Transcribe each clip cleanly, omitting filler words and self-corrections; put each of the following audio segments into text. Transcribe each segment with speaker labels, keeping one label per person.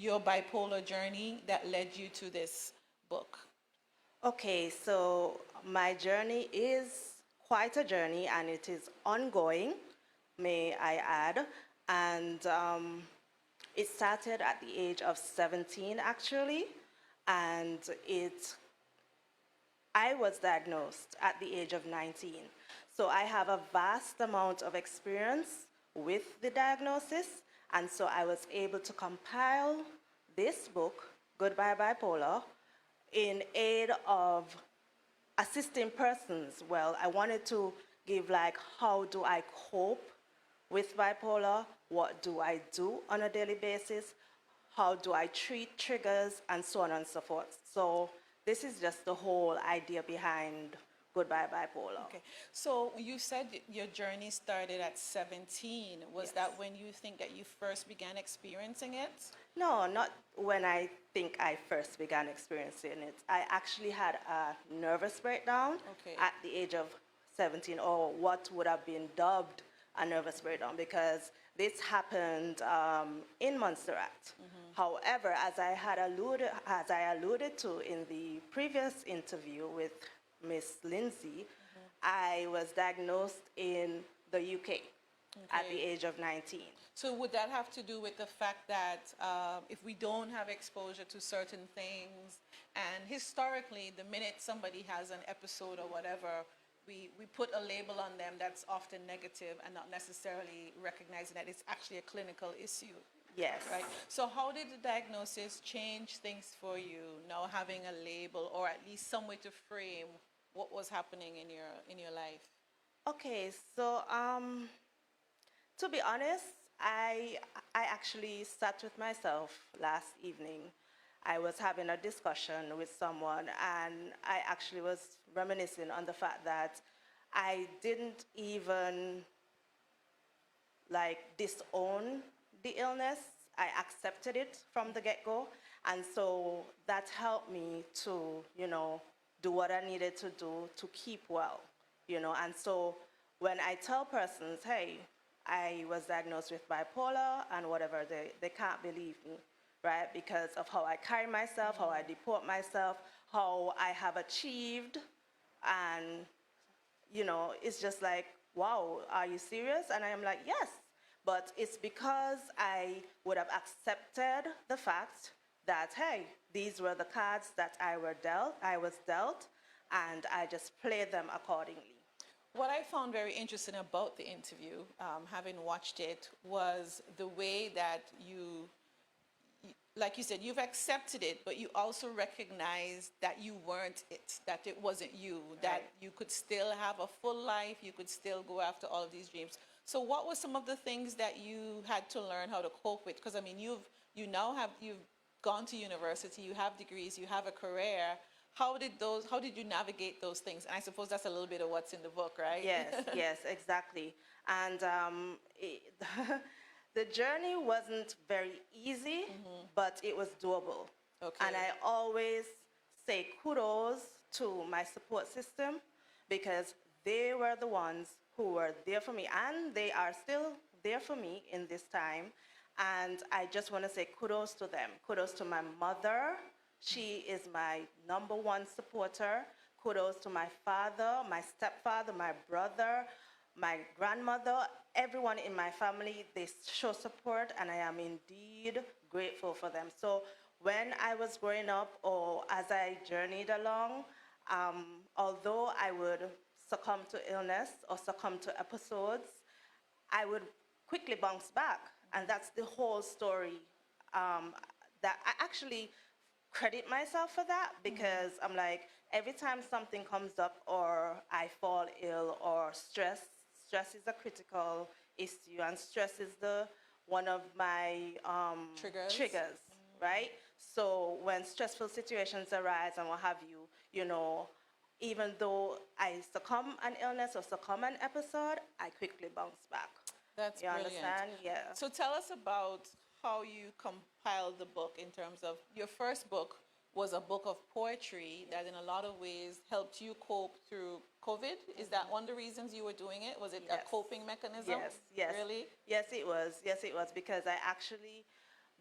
Speaker 1: your bipolar journey that led you to this book?
Speaker 2: Okay, so my journey is quite a journey and it is ongoing, may I add. And it started at the age of 17, actually. And I was diagnosed at the age of 19. So I have a vast amount of experience with the diagnosis. And so I was able to compile this book, Goodbye Bipolar, in aid of assisting persons. Well, I wanted to give like, how do I cope with bipolar? What do I do on a daily basis? How do I treat triggers, and so on and so forth. So this is just the whole idea behind Goodbye Bipolar.
Speaker 1: Okay. So you said your journey started at 17. Was
Speaker 2: Yes.
Speaker 1: that when you think that you first began experiencing it?
Speaker 2: No, not when I think I first began experiencing it. I actually had a nervous breakdown
Speaker 1: Okay.
Speaker 2: at the age of 17, or what would have been dubbed a nervous breakdown, because this happened in Montserrat. However, as I alluded to in the previous interview with Miss Lindsay, I was diagnosed in the UK at the
Speaker 1: Okay.
Speaker 2: age of 19.
Speaker 1: So would that have to do with the fact that if we don't have exposure to certain things, and historically, the minute somebody has an episode or whatever, we put a label on them that's often negative and not necessarily recognizing that it's actually a clinical issue,
Speaker 2: Yes.
Speaker 1: right? So how did the diagnosis change things for you, now having a label or at least some way to frame what was happening in your life?
Speaker 2: Okay, so to be honest, I actually sat with myself last evening. I was having a discussion with someone, and I actually was reminiscing on the fact that I didn't even like disown the illness. I accepted it from the get-go, and so that helped me to, do what I needed to do to keep well, And so when I tell persons, hey, I was diagnosed with bipolar and whatever, they can't believe me, right? Because of how I carry myself, how I deport myself, how I have achieved, and it's just like, wow, are you serious? And I am like, yes. But it's because I would have accepted the fact that, hey, these were the cards that I was dealt, and I just played them accordingly.
Speaker 1: What I found very interesting about the interview, having watched it, was the way that like you said, you've accepted it, but you also recognize that you weren't it, that it wasn't you, that you could still have a full life, you could still go after all of these dreams. So what were some of the things that you had to learn how to cope with? Because I mean, you've gone to university, you have degrees, you have a career. How did you navigate those things? And I suppose that's a little bit of what's in the book, right?
Speaker 2: Yes, yes, exactly. And the journey wasn't very easy, but it was doable.
Speaker 1: Okay.
Speaker 2: And I always say kudos to my support system, because they were the ones who were there for me, and they are still there for me in this time. And I just want to say kudos to them. Kudos to my mother. She is my number one supporter. Kudos to my father, my stepfather, my brother, my grandmother, everyone in my family. They show support, and I am indeed grateful for them. So when I was growing up, or as I journeyed along, although I would succumb to illness or succumb to episodes, I would quickly bounce back. And that's the whole story, that I actually credit myself for that, because I'm like, every time something comes up or I fall ill or stress is a critical issue, and stress is the one of my triggers, right? So when stressful situations arise and what have you, even though I succumb an illness or succumb an episode, I quickly bounce back.
Speaker 1: That's
Speaker 2: You
Speaker 1: brilliant.
Speaker 2: understand? Yeah.
Speaker 1: So tell us about how you compiled the book in terms of your first book was a book of poetry that in a lot of ways helped you cope through COVID. Is that one of the reasons you were doing it? Was it a
Speaker 2: Yes.
Speaker 1: coping mechanism?
Speaker 2: Yes, yes.
Speaker 1: Really?
Speaker 2: Yes, it was. Yes, it was, because I actually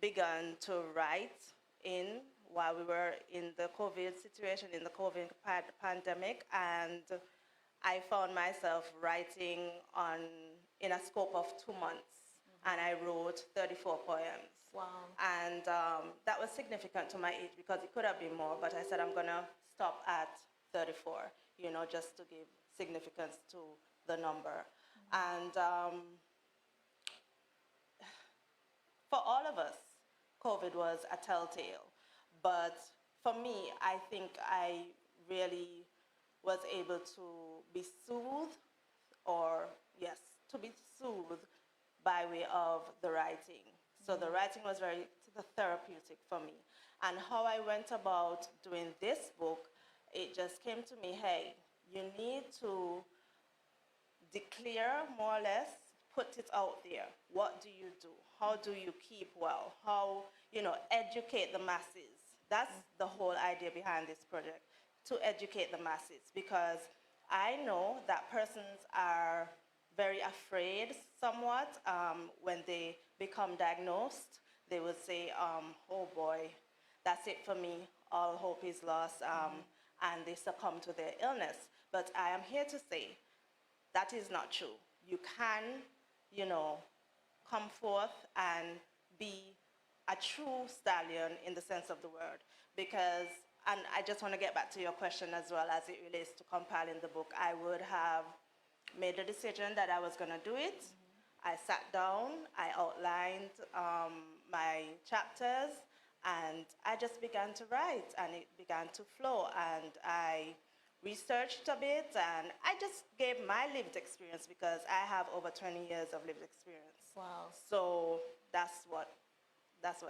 Speaker 2: begun to write in while we were in the COVID situation, in the COVID pandemic, and I found myself writing in a scope of 2 months, and I wrote 34 poems.
Speaker 1: Wow.
Speaker 2: And that was significant to my age because it could have been more, but I said I'm gonna stop at 34, just to give significance to the number. And for all of us, COVID was a telltale. But for me, I think I really was able to be soothed, to be soothed by way of the writing. So the writing was very therapeutic for me. And how I went about doing this book, it just came to me, hey, you need to declare more or less, put it out there. What do you do? How do you keep well? How, educate the masses. That's the whole idea behind this project, to educate the masses, because I know that persons are very afraid somewhat when they become diagnosed. They would say, oh boy, that's it for me, all hope is lost, and they succumb to their illness. But I am here to say that is not true. You can, come forth and be a true stallion in the sense of the word. Because, and I just want to get back to your question as well as it relates to compiling the book, I would have made the decision that I was going to do it. I sat down, I outlined my chapters, and I just began to write, and it began to flow, and I researched a bit, and I just gave my lived experience because I have over 20 years of lived experience.
Speaker 1: Wow.
Speaker 2: So that's what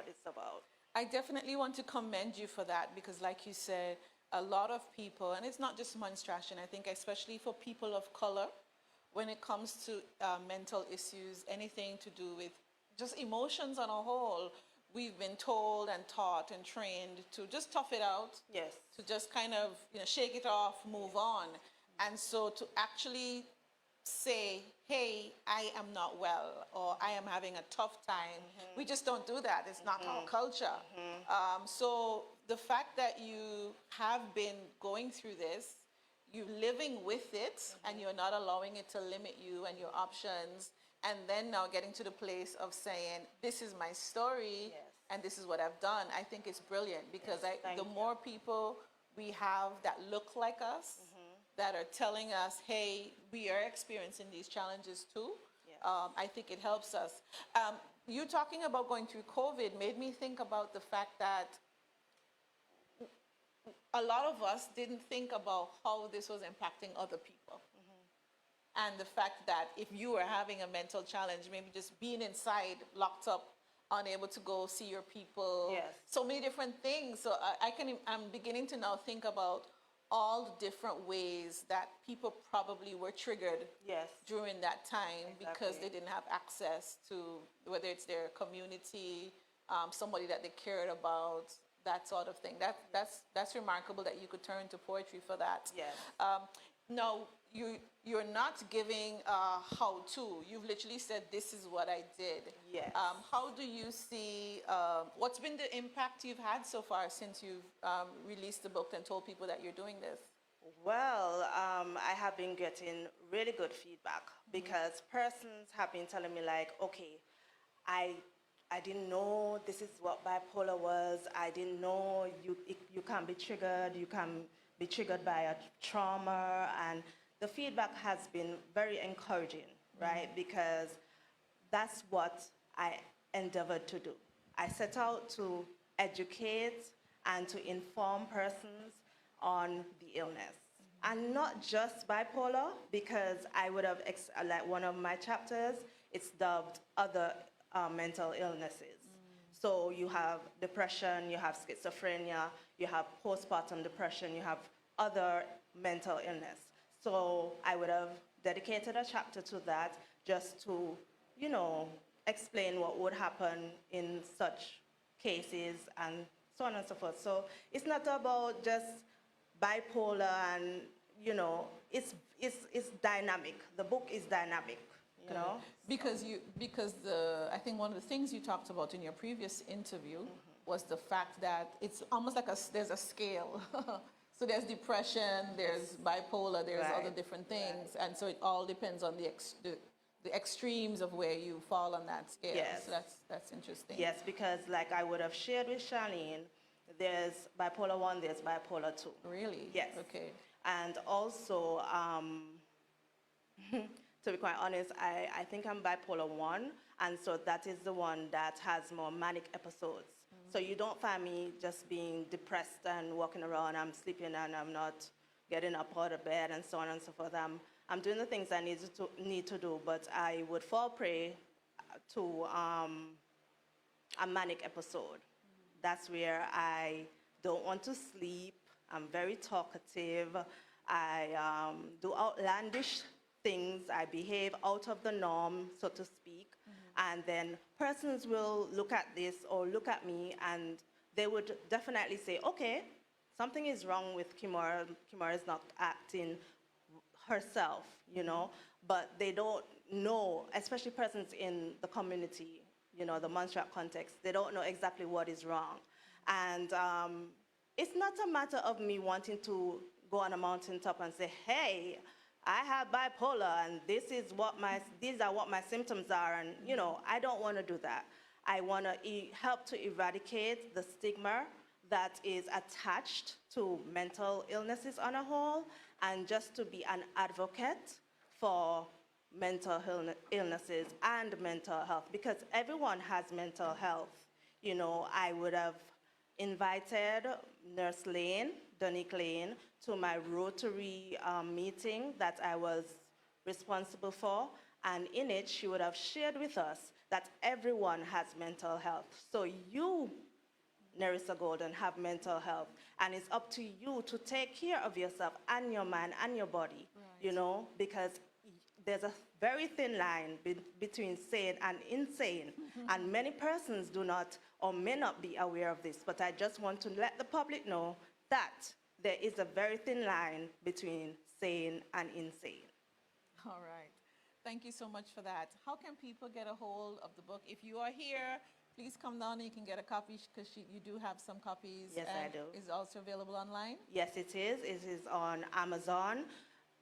Speaker 2: it's about.
Speaker 1: I definitely want to commend you for that because, like you said, a lot of people, and it's not just Montserrat, I think especially for people of color, when it comes to mental issues, anything to do with just emotions on a whole, we've been told and taught and trained to just tough it out.
Speaker 2: Yes.
Speaker 1: To just kind of, shake it off, move on. And so to actually say, hey, I am not well, or I am having a tough time, we just don't do that. It's not our culture. So the fact that you have been going through this, you're living with it, and you're not allowing it to limit you and your options, and then now getting to the place of saying, this is my story, and this is what I've done, I think it's brilliant because the more people we have that look like us, that are telling us, hey, we are experiencing these challenges too, I think it helps us. You talking about going through COVID made me think about the fact that a lot of us didn't think about how this was impacting other people. And the fact that if you were having a mental challenge, maybe just being inside, locked up, unable to go see your people, so many different things. So I'm beginning to now think about all the different ways that people probably were triggered during that time because they didn't have access to, whether it's their community, somebody that they cared about, that sort of thing. That's remarkable that you could turn to poetry for that. Now, you're not giving a how-to. You've literally said, this is what I did. How do you see, what's been the impact you've had so far since you've released the book and told people that you're doing this?
Speaker 2: Well, I have been getting really good feedback because persons have been telling me like, okay, I didn't know this is what bipolar was. I didn't know you can be triggered. You can be triggered by a trauma. And the feedback has been very encouraging, right? Because that's what I endeavored to do. I set out to educate and to inform persons on the illness. And not just bipolar, because I would have, like one of my chapters, it's dubbed other mental illnesses. So you have depression, you have schizophrenia, you have postpartum depression, you have other mental illness. So I would have dedicated a chapter to that just to, explain what would happen in such cases and so on and so forth. So it's not about just bipolar and, it's dynamic. The book is dynamic, you know.
Speaker 1: Because I think one of the things you talked about in your previous interview was the fact that it's almost like there's a scale. So there's depression, there's bipolar, there's other different things, and so it all depends on the extremes of where you fall on that scale.
Speaker 2: Yes.
Speaker 1: So that's interesting.
Speaker 2: Yes, because like I would have shared with Charlene, there's bipolar 1, there's bipolar 2.
Speaker 1: Really?
Speaker 2: Yes.
Speaker 1: Okay.
Speaker 2: And also, to be quite honest, I think I'm bipolar 1, and so that is the one that has more manic episodes. So you don't find me just being depressed and walking around, I'm sleeping and I'm not getting up out of bed and so on and so forth. I'm doing the things I need to do, but I would fall prey to a manic episode. That's where I don't want to sleep, I'm very talkative, I do outlandish things, I behave out of the norm, so to speak. And then persons will look at this or look at me and they would definitely say, okay, something is wrong with Kimmora. Kimmora is not acting herself, you know, but they don't know, especially persons in the community, you know, the Montserrat context, they don't know exactly what is wrong. And it's not a matter of me wanting to go on a mountaintop and say, hey, I have bipolar and these are what my symptoms are, and you know, I don't want to do that. I want to help to eradicate the stigma that is attached to mental illnesses on a whole, and just to be an advocate for mental illnesses and mental health, because everyone has mental health. You know, I would have invited Nurse Lane, Donique Lane, to my Rotary meeting that I was responsible for, and in it she would have shared with us that everyone has mental health. So you, Nerissa Golden, have mental health, and it's up to you to take care of yourself and your mind and your body, you know, because there's a very thin line between sane and insane, and many persons do not or may not be aware of this, but I just want to let the public know that there is a very thin line between sane and insane.
Speaker 1: All right. Thank you so much for that. How can people get a hold of the book? If you are here, please come down and you can get a copy, because you do have some copies.
Speaker 2: Yes, I do.
Speaker 1: Is it also available online?
Speaker 2: Yes, it is. It is on Amazon,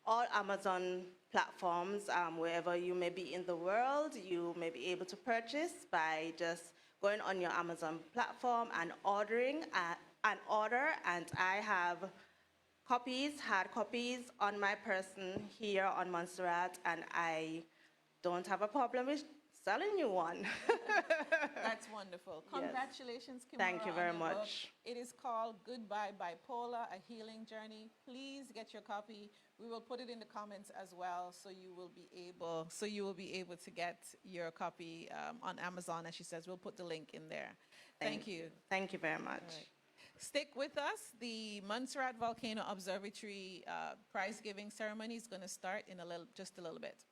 Speaker 2: all Amazon platforms, wherever you may be in the world, you may be able to purchase by just going on your Amazon platform and ordering an order. And I have hard copies on my person here on Montserrat, and I don't have a problem with selling you one.
Speaker 1: That's wonderful. Congratulations, Kimmora.
Speaker 2: Thank you very
Speaker 1: on your book.
Speaker 2: much.
Speaker 1: It is called Goodbye Bipolar, A Healing Journey. Please get your copy. We will put it in the comments as well, so you will be able to get your copy on Amazon. As she says, we'll put the link in there. Thank you.
Speaker 2: Thank you very much.
Speaker 1: All right. Stick with us. The Montserrat Volcano Observatory prize giving ceremony is going to start in just a little bit.